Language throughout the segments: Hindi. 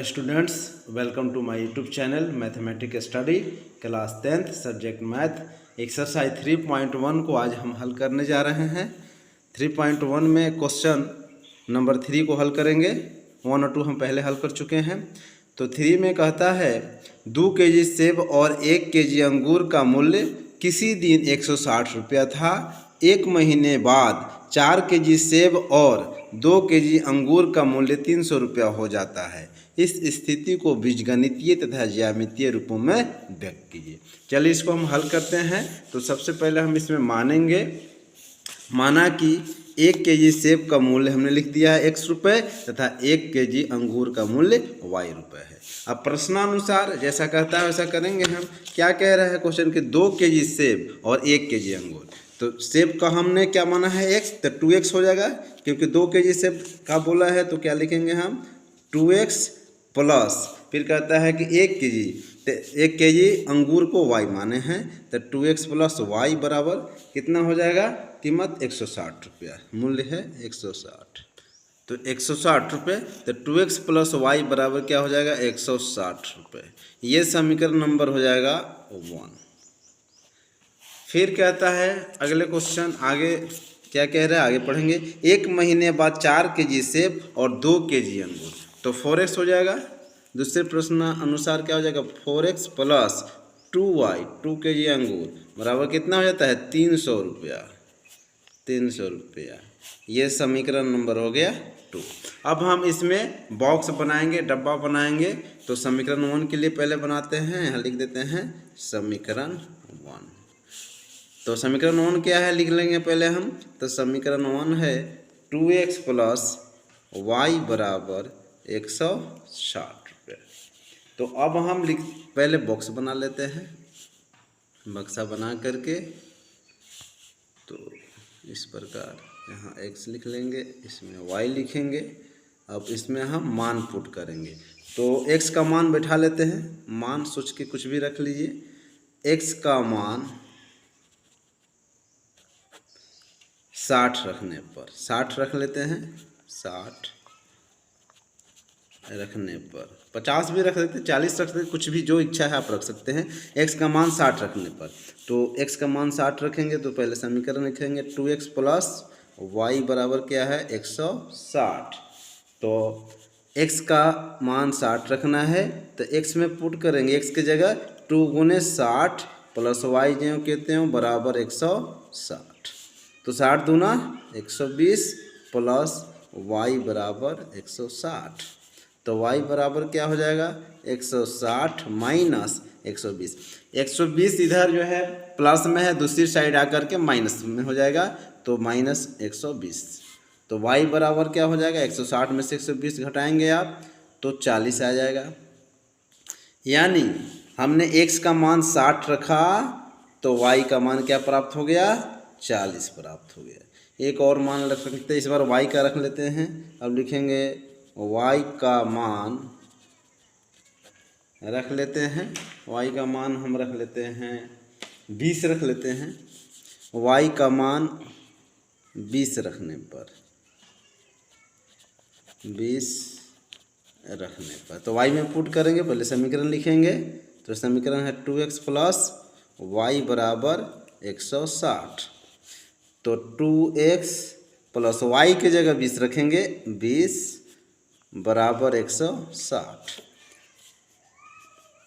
Hello students, welcome to my YouTube channel mathematics study class 10th subject math exercise 3.1 को आज हम हल करने जा रहे हैं। 3.1 में क्वेश्चन नंबर 3 को हल करेंगे। 1 और 2 हम पहले हल कर चुके हैं। तो 3 में कहता है 2 केजी सेब और 1 केजी अंगूर का मूल्य किसी दिन 160 रुपया था। एक महीने बाद 4 केजी सेब और 2 केजी अंगूर का मूल्य 300 रुपया हो जाता है। इस स्थिति को बीजगणितीय तथा ज्यामितीय रूपों में व्यक्त कीजिए। चलिए इसको हम हल करते हैं। तो सबसे पहले हम इसमें माना कि 1 केजी सेब का मूल्य हमने लिख दिया है x रुपये तथा 1 केजी अंगूर का मूल्य y रुपये है। अब प्रश्नानुसार जैसा कहता है वैसा करेंगे। हम क्या कह रहे हैं क्वेश्चन के 2 केजी सेब और 1 केजी अंगूर। तो सेब का हमने क्या माना है x, तो 2x हो जाएगा क्योंकि 2 केजी सेब का बोला है। तो क्या लिखेंगे हम 2x प्लस फिर कहता है कि 1 केजी अंगूर को y माने हैं। तो 2x प्लस y बराबर कितना हो जाएगा, कीमत 160 रुपया, मूल्य है 160। तो 160 रुपये, तो 2x प्लस y बराबर क्या हो जाएगा 160 रुपये। ये समीकरण नंबर हो जाएगा 1। फिर कहता है अगले क्वेश्चन, आगे क्या कह रहा है आगे पढ़ेंगे। 1 महीने बाद 4 केजी सेब और 2 केजी अंगूर, तो 4x हो जाएगा। दूसरे प्रश्न अनुसार क्या हो जाएगा 4x प्लस 2y 2 केजी अंगूर बराबर कितना हो जाता है 300 रुपया। 300 रुपया, ये समीकरण नंबर हो गया 2। अब हम इसमें बॉक्स बनाएंगे, डब्बा बनाएंगे। तो समीकरण 1 के लिए पहले बनाते हैं, यहाँ लिख देते हैं समीकरण 1। तो समीकरण 1 क्या है लिख लेंगे पहले हम। तो समीकरण 1 है 2x प्लस y बराबर 160 रुपये। तो अब हम पहले बॉक्स बना लेते हैं। बक्सा बना करके तो इस प्रकार यहाँ x लिख लेंगे, इसमें y लिखेंगे। अब इसमें हम मान पुट करेंगे। तो x का मान बैठा लेते हैं, मान सोच के कुछ भी रख लीजिए। x का मान 60 रखने पर 60 रख लेते हैं। 60 रखने पर 50 भी रख सकते हैं, 40 रख सकते हैं, कुछ भी जो इच्छा है आप रख सकते हैं। x का मान 60 रखने पर, तो x का मान 60 रखेंगे तो पहले समीकरण लिखेंगे 2x प्लस y बराबर क्या है 160। तो x का मान 60 रखना है तो x में पुट करेंगे। x की जगह 2 गुने 60 प्लस y जो कहते हैं बराबर 160। तो 60 दूना 120 प्लस y बराबर 160। तो y बराबर क्या हो जाएगा 160 माइनस 120। 120 इधर जो है प्लस में है, दूसरी साइड आकर के माइनस में हो जाएगा, तो माइनस 120। तो y बराबर क्या हो जाएगा 160 में से 120 घटाएंगे आप तो 40 आ जाएगा। यानी हमने x का मान 60 रखा तो y का मान क्या प्राप्त हो गया 40 प्राप्त हो गया। एक और मान रख सकते हैं, इस बार y का रख लेते हैं। अब लिखेंगे y का मान रख लेते हैं, y का मान हम रख लेते हैं 20 रख लेते हैं। y का मान 20 रखने पर 20 रखने पर तो y में पुट करेंगे, पहले समीकरण लिखेंगे। तो समीकरण है 2x प्लस y बराबर 160। तो 2x प्लस y की जगह 20 रखेंगे, 20 बराबर 160।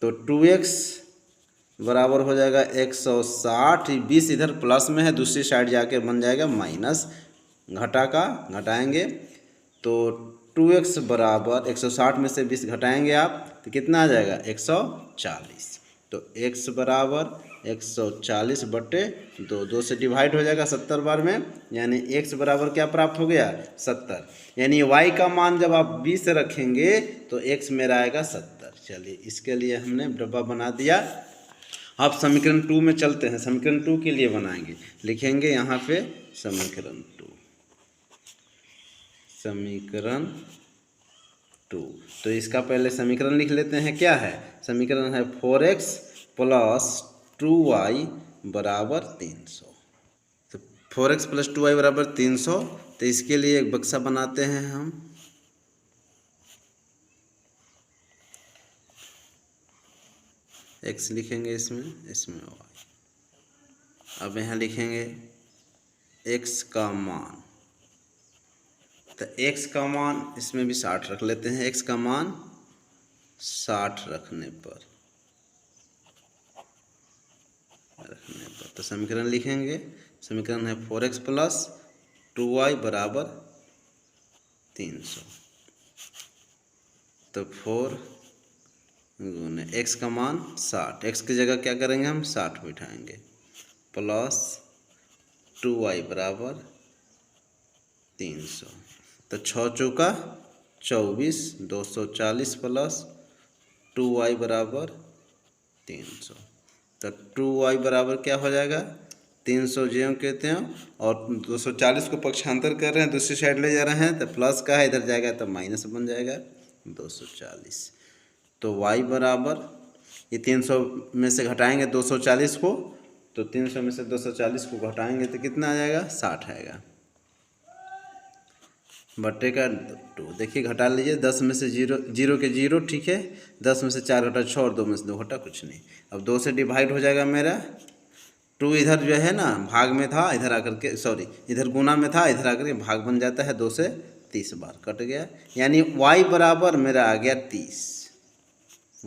तो 2x बराबर हो जाएगा 160। 20 इधर प्लस में है, दूसरी साइड जाके बन जाएगा माइनस, घटा का घटाएंगे तो 2x बराबर 160 में से 20 घटाएंगे आप तो कितना आ जाएगा 140। तो x बराबर 140 बटे 2 से डिवाइड हो जाएगा 70 बार में, यानी x बराबर क्या प्राप्त हो गया 70। यानी y का मान जब आप 20 रखेंगे तो x मेरा आएगा 70। चलिए इसके लिए हमने डब्बा बना दिया। अब समीकरण 2 में चलते हैं। समीकरण 2 के लिए बनाएंगे, लिखेंगे यहाँ पे समीकरण 2। समीकरण 2, तो इसका पहले समीकरण लिख लेते हैं। क्या है समीकरण है 4x प्लस 2y बराबर 300। तो 4x प्लस 2y बराबर 300। तो इसके लिए एक बक्सा बनाते हैं हम। एक्स लिखेंगे इसमें, इसमें वाई। अब यहाँ लिखेंगे एक्स का मान, तो एक्स का मान इसमें भी 60 रख लेते हैं। एक्स का मान 60 रखने पर तो समीकरण लिखेंगे। समीकरण है 4x प्लस 2y बराबर 300। तो 4 गुने x का मान 60, x की जगह क्या करेंगे हम 60 बिठाएंगे, प्लस 2y बराबर 300। तो 6 चौका 24, 240 प्लस 2y बराबर 300। तो 2y बराबर क्या हो जाएगा 300 ज्यों कहते हैं, और 240 को पक्षांतर कर रहे हैं, दूसरी साइड ले जा रहे हैं, तो प्लस का है, इधर जाएगा तो माइनस बन जाएगा 240। तो y बराबर ये 300 में से घटाएंगे 240 को, तो 300 में से 240 को घटाएंगे तो कितना आ जाएगा 60 आएगा, बट्टे का 2। देखिए घटा लीजिए, 10 में से 0, 0 के 0, ठीक है, 10 में से 4 घटा 6 और 2 में से 2 घटा कुछ नहीं। अब 2 से डिवाइड हो जाएगा मेरा, 2 इधर जो है ना भाग में था, इधर आकर के सॉरी इधर गुना में था, इधर आकर के भाग बन जाता है, 2 से 30 बार कट गया, यानी y बराबर मेरा आ गया 30।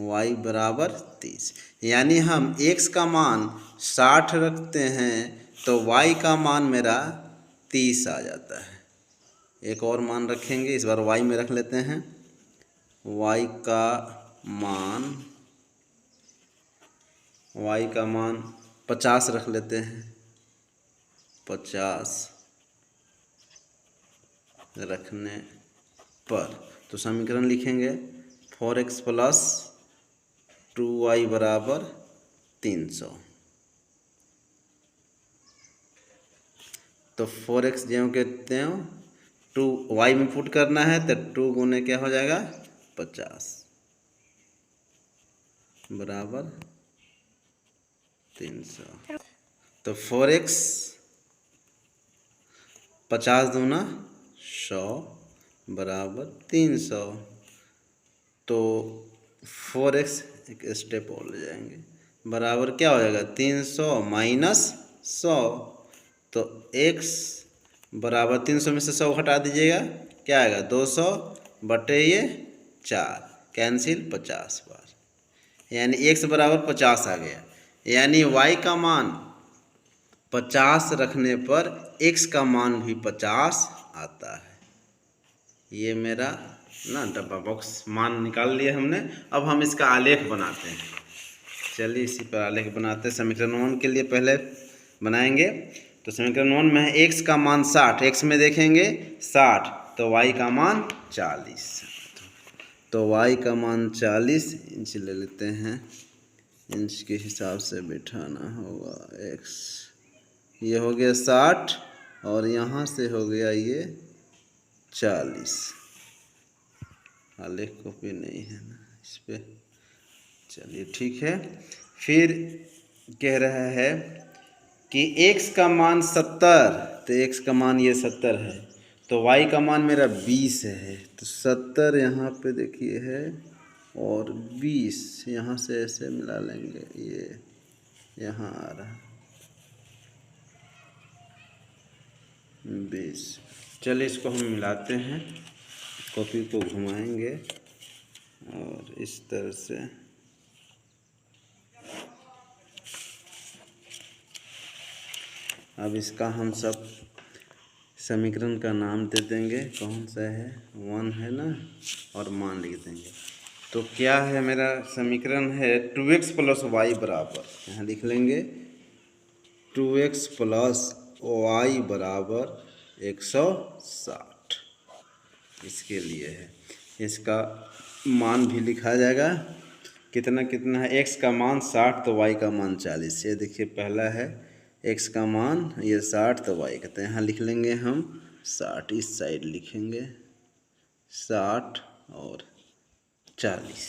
y बराबर 30, यानी हम x का मान 60 रखते हैं तो y का मान मेरा 30 आ जाता है। एक और मान रखेंगे, इस बार y में रख लेते हैं, y का मान 50 रख लेते हैं, 50 रखने पर तो समीकरण लिखेंगे 4x प्लस 2y बराबर 300। तो 4x जो कहते हैं 2y में पुट करना है, तो 2 गुने क्या हो जाएगा 50 बराबर 300। तो 4x 50 दूना 100 बराबर 300। तो 4x एक स्टेप और ले जाएंगे, बराबर क्या हो जाएगा 300 माइनस 100। तो x बराबर 300 में से 100 हटा दीजिएगा, क्या आएगा 200 बटे ये 4, कैंसिल 50 बार, यानी x बराबर 50 आ गया। यानी y का मान 50 रखने पर x का मान भी 50 आता है। ये मेरा ना डब्बा बॉक्स मान निकाल लिए हमने। अब हम इसका आलेख बनाते हैं, चलिए इसी पर आलेख बनाते हैं। समीकरण 1 के लिए पहले बनाएंगे। तो समीकरण 1 में है x का मान 60, x में देखेंगे 60, तो y का मान 40। तो y का मान 40 इंच ले लेते हैं, इंच के हिसाब से बिठाना होगा x। ये हो गया 60 और यहाँ से हो गया ये 40। आलेख कॉपी नहीं है ना इस पे, चलिए ठीक है। फिर कह रहा है कि x का मान 70, तो x का मान ये 70 है, तो y का मान मेरा 20 है। तो 70 यहाँ पे देखिए है और 20 यहाँ से ऐसे मिला लेंगे, ये यहाँ आ रहा 20। चलिए इसको हम मिलाते हैं, कॉपी को घुमाएंगे और इस तरह से अब इसका हम सब समीकरण का नाम दे देंगे, कौन सा है 1 है ना, और मान लिख देंगे। तो क्या है मेरा समीकरण है 2x प्लस वाई बराबर, यहाँ लिख लेंगे 2x प्लस वाई बराबर 160। इसके लिए है, इसका मान भी लिखा जाएगा, कितना कितना है, x का मान 60 तो y का मान 40। ये देखिए पहला है x का मान ये 60 तो y कहते हैं, यहाँ लिख लेंगे हम 60, इस साइड लिखेंगे 60 और 40,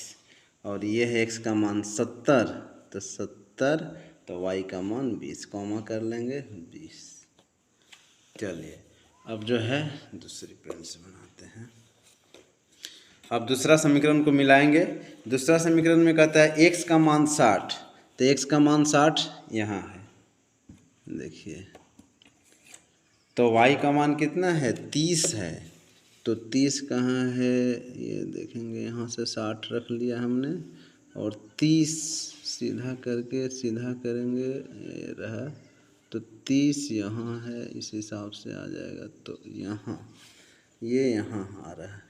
और ये है x का मान 70 तो 70 तो y का मान 20, कॉमा कर लेंगे 20। चलिए अब जो है दूसरी पेन से बनाते हैं। अब दूसरा समीकरण को मिलाएंगे। दूसरा समीकरण में कहता है x का मान 60, तो x का मान 60 यहाँ है, देखिए। तो y का मान कितना है, 30 है। तो 30 कहाँ है, ये देखेंगे, यहाँ से 60 रख लिया हमने और 30 सीधा करके सीधा करेंगे, ये रहा। तो 30 यहाँ है, इस हिसाब से आ जाएगा। तो यहाँ ये यहाँ आ रहा है।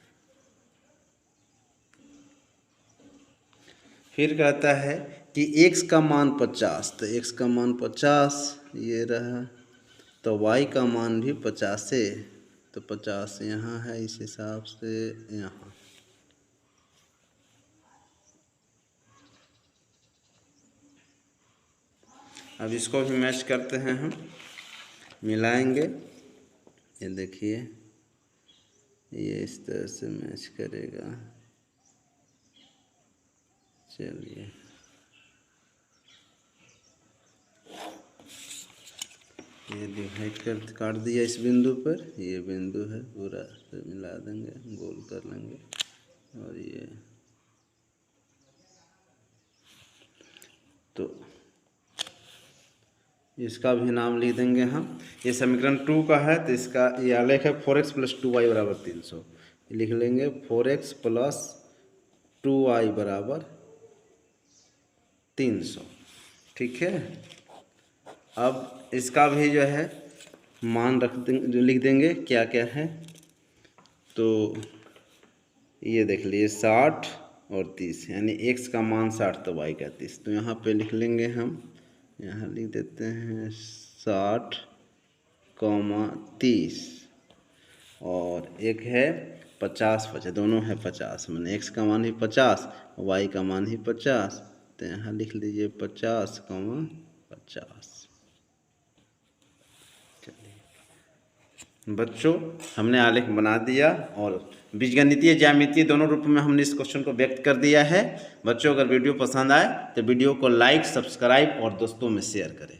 फिर कहता है कि x का मान 50, तो x का मान 50 ये रहा। तो y का मान भी 50 है, तो 50 यहाँ है, इस हिसाब से यहाँ। अब इसको भी मैच करते हैं, हम मिलाएंगे। ये देखिए, ये इस तरह से मैच करेगा। चलिए, ये डिवाइड कर काट दिया इस बिंदु पर, ये बिंदु है, पूरा मिला देंगे, गोल कर लेंगे। और ये तो इसका भी नाम लिख देंगे हम। ये समीकरण 2 का है, तो इसका ये आलेख है 4x + 2y = 300। लिख लेंगे 4x + 2y = 300, ठीक है। अब इसका भी जो है मान लिख देंगे, क्या क्या है। तो ये देख लीजिए 60 और 30, यानी x का मान 60 तो y का 30। तो यहाँ पे लिख लेंगे हम, यहाँ लिख देते हैं 60, 30 और एक है 50 50, दोनों है 50, मैंने x का मान ही 50, y का मान ही 50। तो यहाँ लिख लीजिए 50, 50। चलिए बच्चों, हमने आलेख बना दिया और बीजगणितीय ज्यामितीय दोनों रूप में हमने इस क्वेश्चन को व्यक्त कर दिया है। बच्चों, अगर वीडियो पसंद आए तो वीडियो को लाइक, सब्सक्राइब और दोस्तों में शेयर करें।